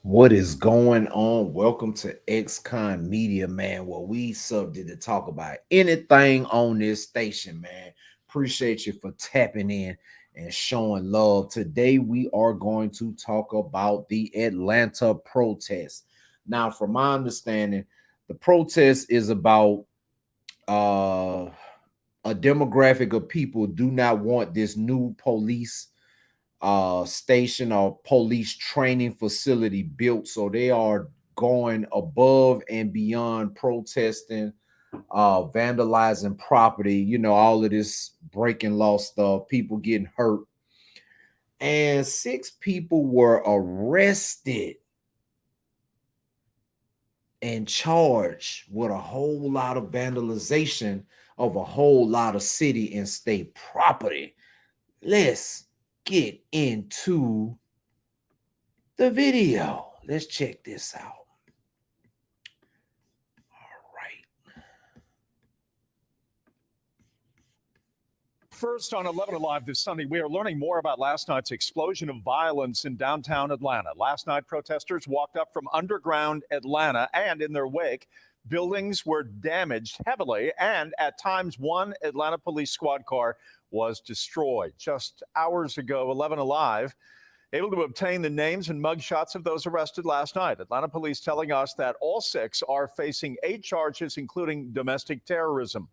What is going on? Welcome to XCon Media, man, where we subject to talk about anything on this station, man. Appreciate you for tapping in and showing love. Today, we are going to talk about the Atlanta protest. Now, from my understanding, the protest is about a demographic of people do not want this new police station or police training facility built, so they are going above and beyond protesting, vandalizing property, all of this breaking law stuff, people getting hurt, and six people were arrested and charged with a whole lot of vandalization of a whole lot of city and state property. Let's get into the video. Let's check this out. All right. First on 11 Alive this Sunday, we are learning more about last night's explosion of violence in downtown Atlanta. Last night, protesters walked up from underground Atlanta, and in their wake, buildings were damaged heavily, and at times one Atlanta police squad car was destroyed. Just hours ago, 11 Alive able to obtain the names and mugshots of those arrested last night. Atlanta police telling us that all six are facing 8 charges, including domestic terrorism.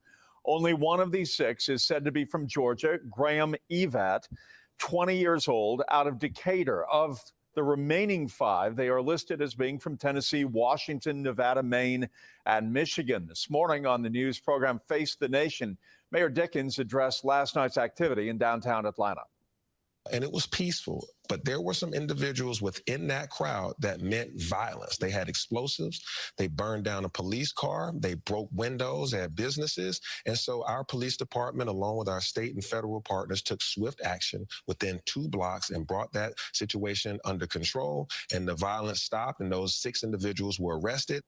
Only one of these 6 is said to be from Georgia, Graham Evat, 20 years old, out of Decatur. Of the remaining 5, they are listed as being from Tennessee, Washington, Nevada, Maine, and Michigan. This morning on the news program Face the Nation, Mayor Dickens addressed last night's activity in downtown Atlanta. And it was peaceful, but there were some individuals within that crowd that meant violence. They had explosives. They burned down a police car. They broke windows at businesses. And so our police department, along with our state and federal partners, took swift action within 2 blocks and brought that situation under control. And the violence stopped, and those 6 individuals were arrested.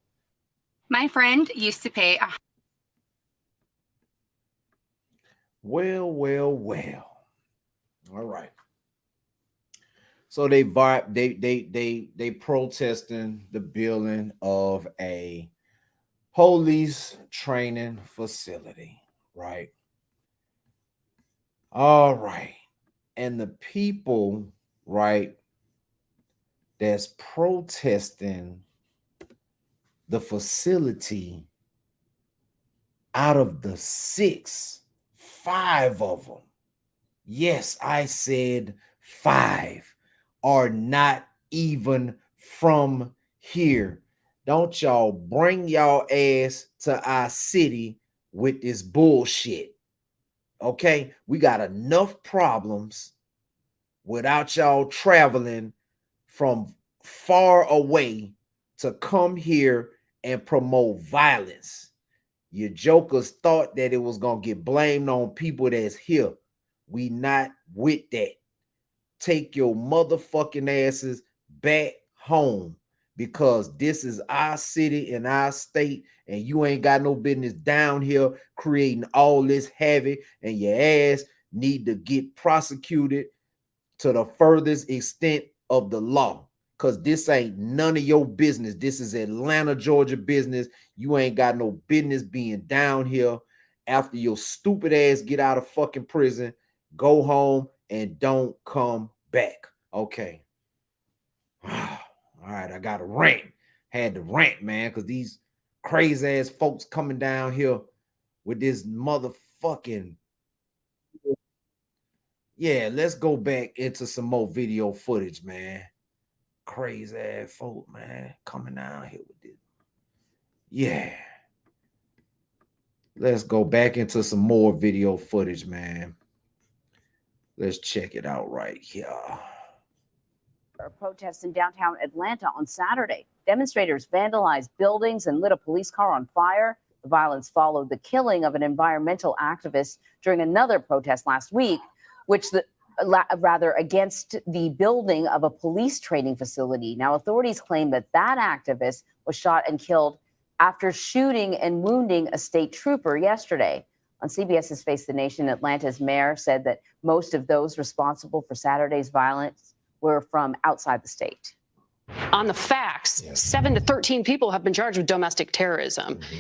My friend used to pay a Well. All right. So they protesting the building of a police training facility, right? All right. And the people, right, that's protesting the facility, out of the 6, 5 of them, yes, I said 5, are not even from here. Don't y'all bring y'all ass to our city with this bullshit. Okay? We got enough problems without y'all traveling from far away to come here and promote violence. You jokers thought that it was going to get blamed on people that's here. We not with that. Take your motherfucking asses back home, because this is our city and our state, and you ain't got no business down here creating all this havoc, and your ass need to get prosecuted to the furthest extent of the law, because this ain't none of your business. This is Atlanta, Georgia business. You ain't got no business being down here. After your stupid ass get out of fucking prison, go home and don't come back. Okay. All right, I got a rant. Had to rant, man, because these crazy ass folks coming down here with this motherfucking. Yeah, let's go back into some more video footage, man. Crazy ass folk, man, coming down here with this. Yeah. Let's go back into some more video footage, man. Let's check it out right here. Protests in downtown Atlanta on Saturday. Demonstrators vandalized buildings and lit a police car on fire. The violence followed the killing of an environmental activist during another protest last week, which against the building of a police training facility. Now, authorities claim that activist was shot and killed after shooting and wounding a state trooper yesterday. On CBS's Face the Nation, Atlanta's mayor said that most of those responsible for Saturday's violence were from outside the state. On the facts, Yes. 7 to 13 people have been charged with domestic terrorism. Mm-hmm.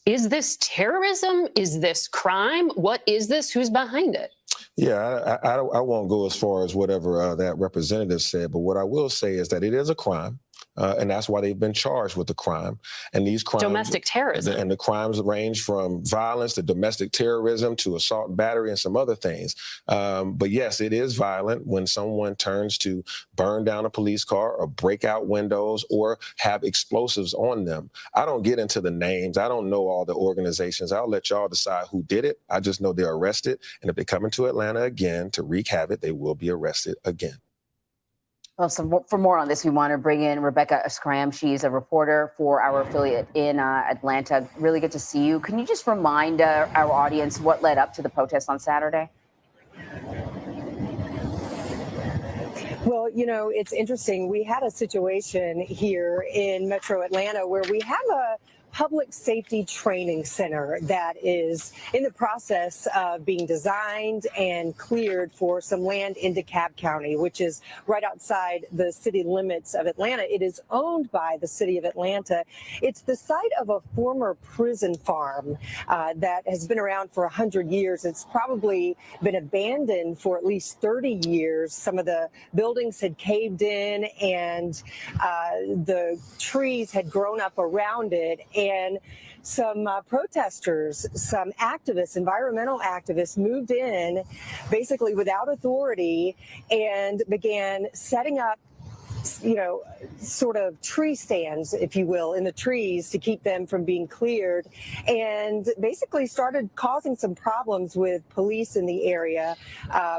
Is this terrorism? Is this crime? What is this? Who's behind it? Yeah, I won't go as far as whatever that representative said, but what I will say is that it is a crime. And that's why they've been charged with the crime. And these crimes, Domestic terrorism. And the crimes range from violence to domestic terrorism to assault and battery and some other things. But yes, it is violent when someone turns to burn down a police car or break out windows or have explosives on them. I don't get into the names. I don't know all the organizations. I'll let y'all decide who did it. I just know they're arrested. And if they come into Atlanta again to wreak havoc, they will be arrested again. Well, so for more on this, we want to bring in Rebecca Scram. She's a reporter for our affiliate in Atlanta. Really good to see you. Can you just remind our audience what led up to the protest on Saturday? Well, you know, it's interesting. We had a situation here in Metro Atlanta where we have a public safety training center that is in the process of being designed and cleared for some land in DeKalb County, which is right outside the city limits of Atlanta. It is owned by the city of Atlanta. It's the site of a former prison farm that has been around for 100 years. It's probably been abandoned for at least 30 years. Some of the buildings had caved in and the trees had grown up around it. And some protesters, some activists, environmental activists moved in basically without authority and began setting up, you know, sort of tree stands, if you will, in the trees to keep them from being cleared, and basically started causing some problems with police in the area.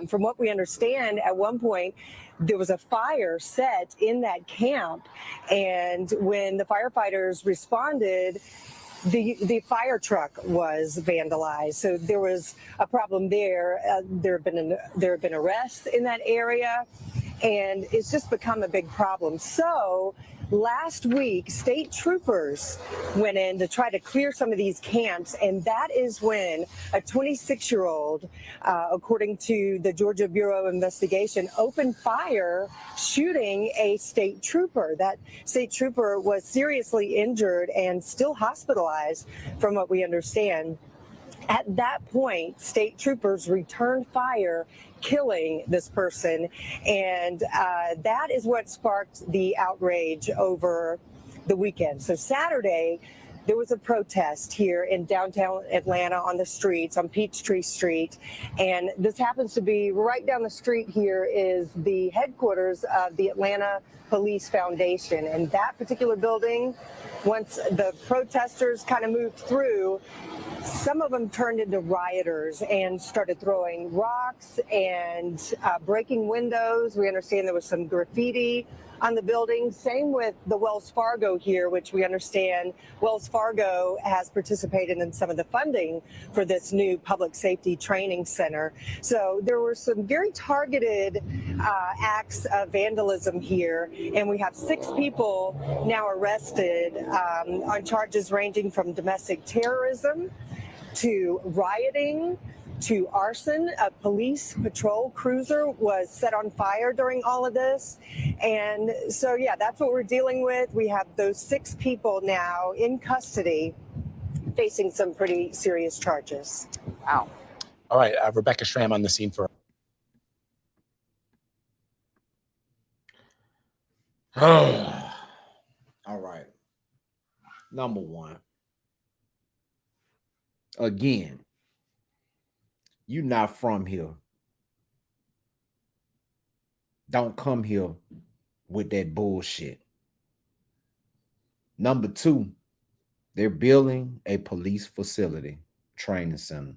From what we understand, at one point, there was a fire set in that camp, and when the firefighters responded, the fire truck was vandalized. So there was a problem there. There have been arrests in that area, and it's just become a big problem. So last week, state troopers went in to try to clear some of these camps, and that is when a 26-year-old, according to the Georgia Bureau of Investigation, opened fire shooting a state trooper. That state trooper was seriously injured and still hospitalized, from what we understand. At that point, state troopers returned fire, killing this person, and that is what sparked the outrage over the weekend. So Saturday, there was a protest here in downtown Atlanta on the streets, on Peachtree Street, and this happens to be right down the street here is the headquarters of the Atlanta Police Foundation, and that particular building, once the protesters kind of moved through, some of them turned into rioters and started throwing rocks and breaking windows. We understand there was some graffiti on the building. Same with the Wells Fargo here, which we understand Wells Fargo has participated in some of the funding for this new public safety training center. So there were some very targeted acts of vandalism here, and we have 6 people now arrested on charges ranging from domestic terrorism to rioting, to arson. A police patrol cruiser was set on fire during all of this. And so, yeah, that's what we're dealing with. We have those 6 people now in custody facing some pretty serious charges. Wow. All right, Rebecca Schram on the scene for. All right. Number one. Again, you're not from here. Don't come here with that bullshit. Number 2, they're building a police facility, training center.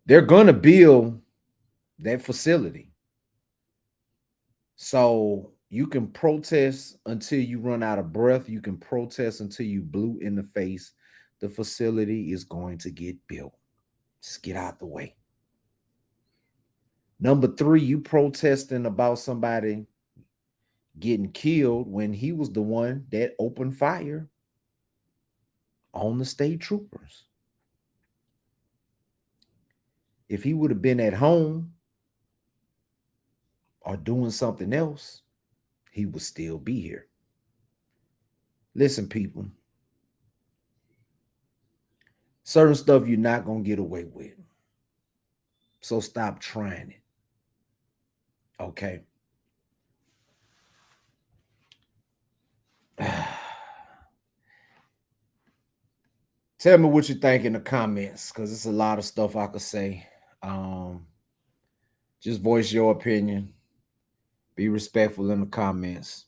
They're going to build that facility. So you can protest until you run out of breath. You can protest until you blue in the face. The facility is going to get built. Just get out the way. Number 3, you protesting about somebody getting killed when he was the one that opened fire on the state troopers. If he would have been at home or doing something else, he would still be here. Listen, people, certain stuff you're not going to get away with. So stop trying it. Okay. Tell me what you think in the comments, because it's a lot of stuff I could say. Just voice your opinion. Be respectful in the comments.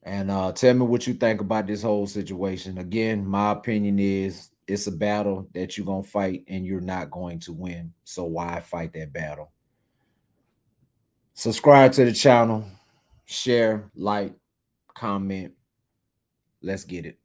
And tell me what you think about this whole situation. Again, my opinion is it's a battle that you're going to fight and you're not going to win. So why fight that battle? Subscribe to the channel. Share, like, comment. Let's get it.